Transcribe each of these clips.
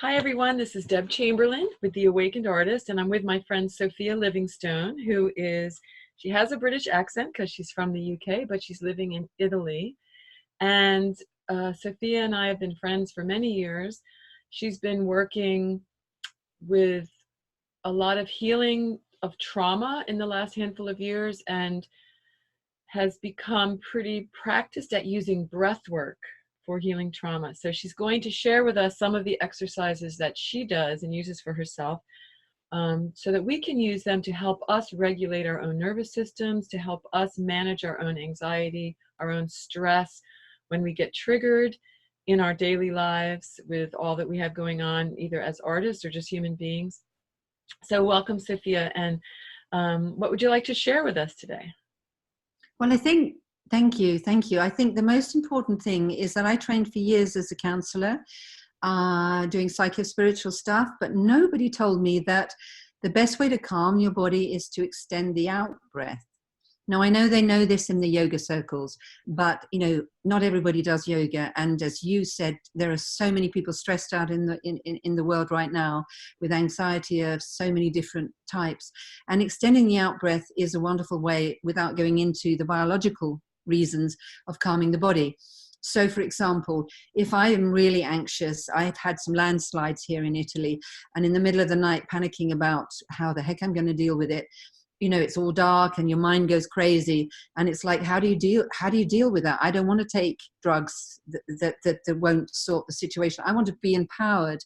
Hi everyone, this is Deb Chamberlin with The Awakened Artist, and I'm with my friend Sofia Livingstone, she has a British accent because she's from the UK, but she's living in Italy. And Sofia and I have been friends for many years. She's been working with a lot of healing of trauma in the last handful of years and has become pretty practiced at using breath work for healing trauma. So she's going to share with us some of the exercises that she does and uses for herself, so that we can use them to help us regulate our own nervous systems, to help us manage our own anxiety, our own stress when we get triggered in our daily lives with all that we have going on, either as artists or just human beings. So welcome, Sofia, and what would you like to share with us today? Well, thank you. I think the most important thing is that I trained for years as a counselor, doing psycho-spiritual stuff, but nobody told me that the best way to calm your body is to extend the out breath. Now, I know they know this in the yoga circles, but, not everybody does yoga. And as you said, there are so many people stressed out in the world right now with anxiety of so many different types. And extending the out breath is a wonderful way, without going into the biological reasons, of calming the body. So, for example, if I am really anxious, I've had some landslides here in Italy, and in the middle of the night panicking about how the heck I'm going to deal with it. It's all dark and your mind goes crazy, and it's like, how do you deal with that? I don't want to take drugs that won't sort the situation. I want to be empowered,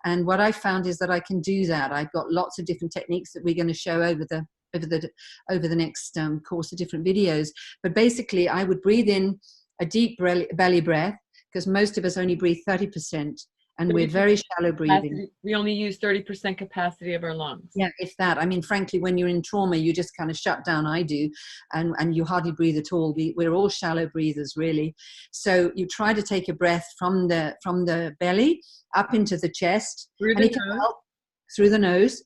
and what I found is that I can do that. I've got lots of different techniques that we're going to show over the next course of different videos. But basically, I would breathe in a deep belly breath, because most of us only breathe 30%. And we're very shallow breathing. We only use 30% capacity of our lungs. Yeah, if that. I mean, frankly, when you're in trauma, you just kind of shut down. I do, and you hardly breathe at all. We're all shallow breathers, really. So you try to take a breath from the belly up into the chest, through the nose,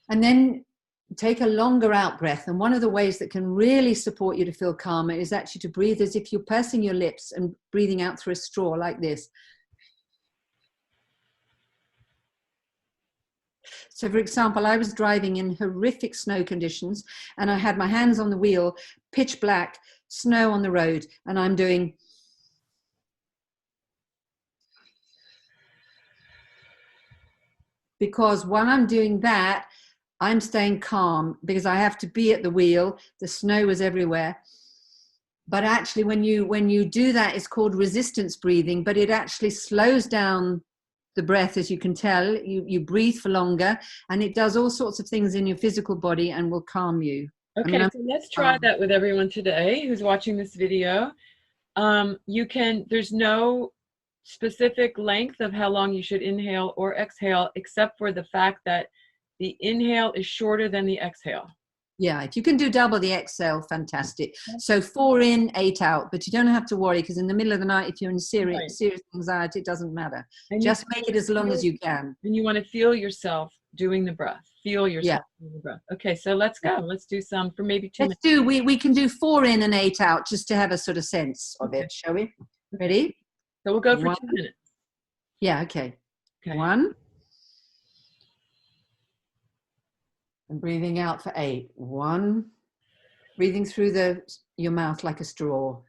and then take a longer out breath. And one of the ways that can really support you to feel calmer is actually to breathe as if you're pursing your lips and breathing out through a straw like this. So, for example, I was driving in horrific snow conditions, and I had my hands on the wheel, pitch black, snow on the road, and I'm doing. Because while I'm doing that, I'm staying calm, because I have to be at the wheel. The snow was everywhere. But actually, when you do that, it's called resistance breathing, but it actually slows down the breath. As you can tell, you breathe for longer, and it does all sorts of things in your physical body and will calm you. Okay, so let's try that with everyone today who's watching this video. There's no specific length of how long you should inhale or exhale, except for the fact that the inhale is shorter than the exhale. Yeah, if you can do double the exhale, fantastic. So 4 in, 8 out, but you don't have to worry, because in the middle of the night, if you're in serious anxiety, it doesn't matter. And just make it as long as you can. And you want to feel yourself doing the breath. Feel yourself doing the breath. Okay, so let's go. Let's do some for maybe 2 minutes. We can do 4 in and 8 out, just to have a sort of sense of it, shall we? Ready? So we'll go for 2 minutes. Yeah, okay. 1. And breathing out for 8. 1. Breathing through your mouth like a straw.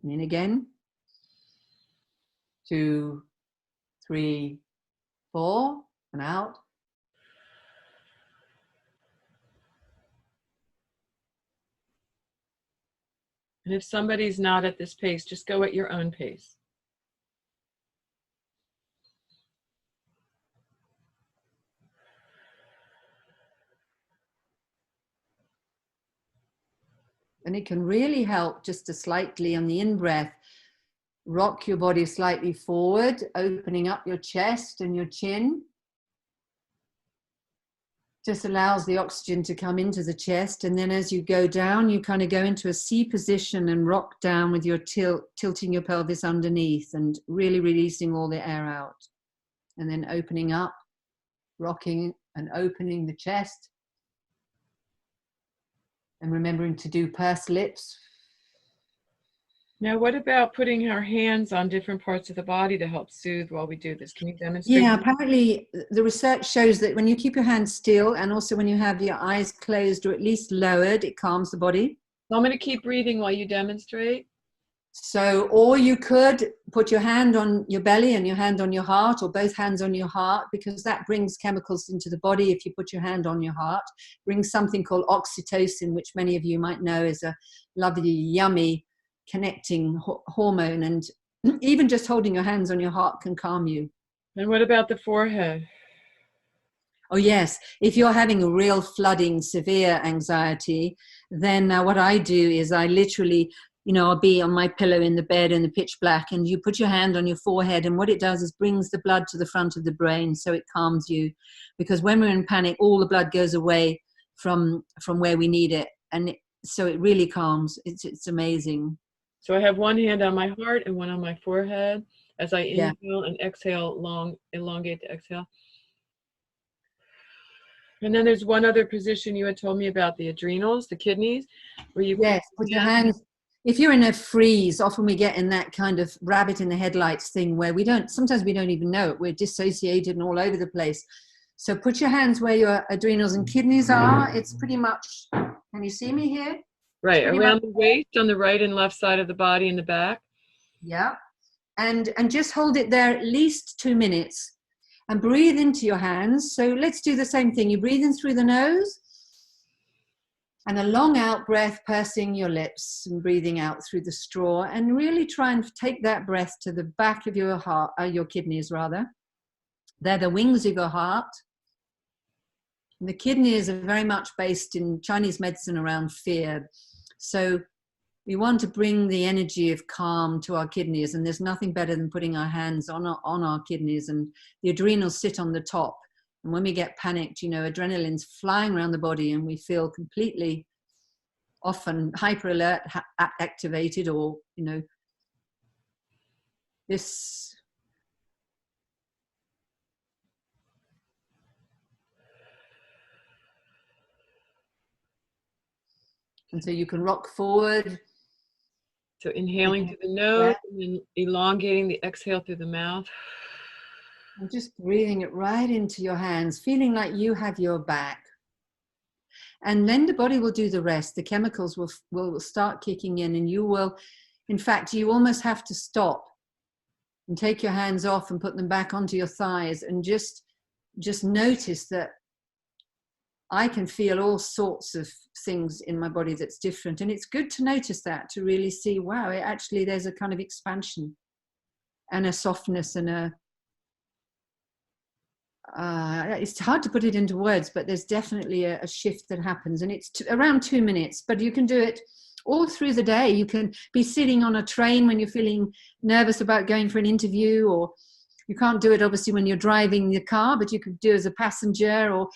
And in again. 2, 3, 4. And out. And if somebody's not at this pace, just go at your own pace. And it can really help just to slightly, on the in-breath, rock your body slightly forward, opening up your chest and your chin. Just allows the oxygen to come into the chest. And then as you go down, you kind of go into a C position and rock down with your tilting your pelvis underneath and really releasing all the air out. And then opening up, rocking and opening the chest. And remembering to do pursed lips. Now, what about putting our hands on different parts of the body to help soothe while we do this? Can you demonstrate? Yeah, apparently the research shows that when you keep your hands still and also when you have your eyes closed or at least lowered, it calms the body. So I'm going to keep breathing while you demonstrate. So, or you could put your hand on your belly and your hand on your heart, or both hands on your heart, because that brings chemicals into the body. If you put your hand on your heart, brings something called oxytocin, which many of you might know is a lovely, yummy connecting hormone. And even just holding your hands on your heart can calm you. And what about the forehead? Oh, yes. If you're having a real flooding, severe anxiety, then what I do is I literally, I'll be on my pillow in the bed in the pitch black, and you put your hand on your forehead, and what it does is brings the blood to the front of the brain, so it calms you. Because when we're in panic, all the blood goes away from where we need it, and so it really calms. It's amazing. So I have one hand on my heart and one on my forehead as I Yeah. inhale and exhale, elongate the exhale. And then there's one other position you had told me about, the adrenals, the kidneys, where you put your hands. If you're in a freeze, often we get in that kind of rabbit in the headlights thing where sometimes we don't even know it. We're dissociated and all over the place. So put your hands where your adrenals and kidneys are. It's pretty much, can you see me here? Right, around the waist, on the right and left side of the body in the back. Yeah. And just hold it there at least 2 minutes and breathe into your hands. So let's do the same thing. You breathe in through the nose and a long out breath, pursing your lips and breathing out through the straw, and really try and take that breath to the back of your heart, your kidneys rather. They're the wings of your heart. And the kidneys are very much based in Chinese medicine around fear. So we want to bring the energy of calm to our kidneys, and there's nothing better than putting our hands on our kidneys, and the adrenals sit on the top. And when we get panicked, adrenaline's flying around the body and we feel completely often hyper alert, activated, or, this. And so you can rock forward. So inhaling through the nose and then elongating the exhale through the mouth. And just breathing it right into your hands, feeling like you have your back. And then the body will do the rest. The chemicals will start kicking in, and you will, in fact, you almost have to stop and take your hands off and put them back onto your thighs, and just notice that I can feel all sorts of things in my body that's different. And it's good to notice that, to really see, wow, there's a kind of expansion and a softness and it's hard to put it into words, but there's definitely a shift that happens, and it's around 2 minutes, but you can do it all through the day. You can be sitting on a train when you're feeling nervous about going for an interview, or you can't do it obviously when you're driving the car, but you could do it as a passenger, or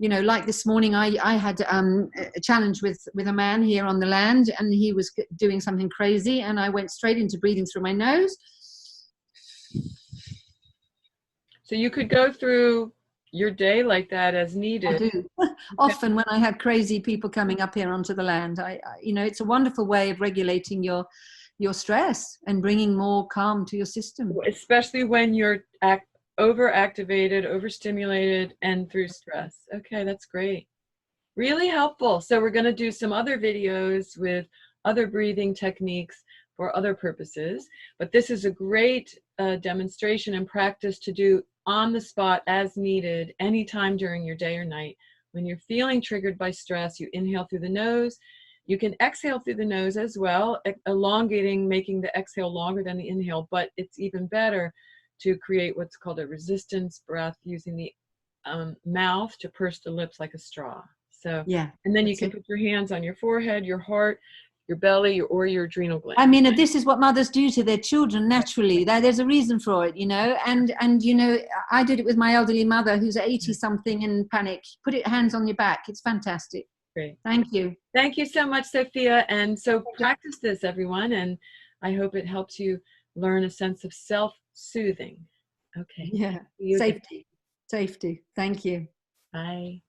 like this morning I had a challenge with a man here on the land, and he was doing something crazy, and I went straight into breathing through my nose. So you could go through your day like that as needed. I do. Often when I have crazy people coming up here onto the land, it's a wonderful way of regulating your stress and bringing more calm to your system. Especially when you're overactivated, overstimulated, and through stress. Okay, that's great. Really helpful. So we're going to do some other videos with other breathing techniques for other purposes, but this is a great demonstration and practice to do on the spot as needed, anytime during your day or night. When you're feeling triggered by stress, you inhale through the nose. You can exhale through the nose as well, elongating, making the exhale longer than the inhale, but it's even better to create what's called a resistance breath, using the mouth to purse the lips like a straw. So, yeah, and then you can put your hands on your forehead, your heart, your belly, or your adrenal gland. I mean, this is what mothers do to their children naturally. There's a reason for it, and I did it with my elderly mother who's 80 something in panic. Put it hands on your back. It's fantastic. Great. Thank you. Thank you so much, Sophia. And so practice this, everyone, and I hope it helps you learn a sense of self-soothing. Okay. Yeah. Safety. Thank you. Bye.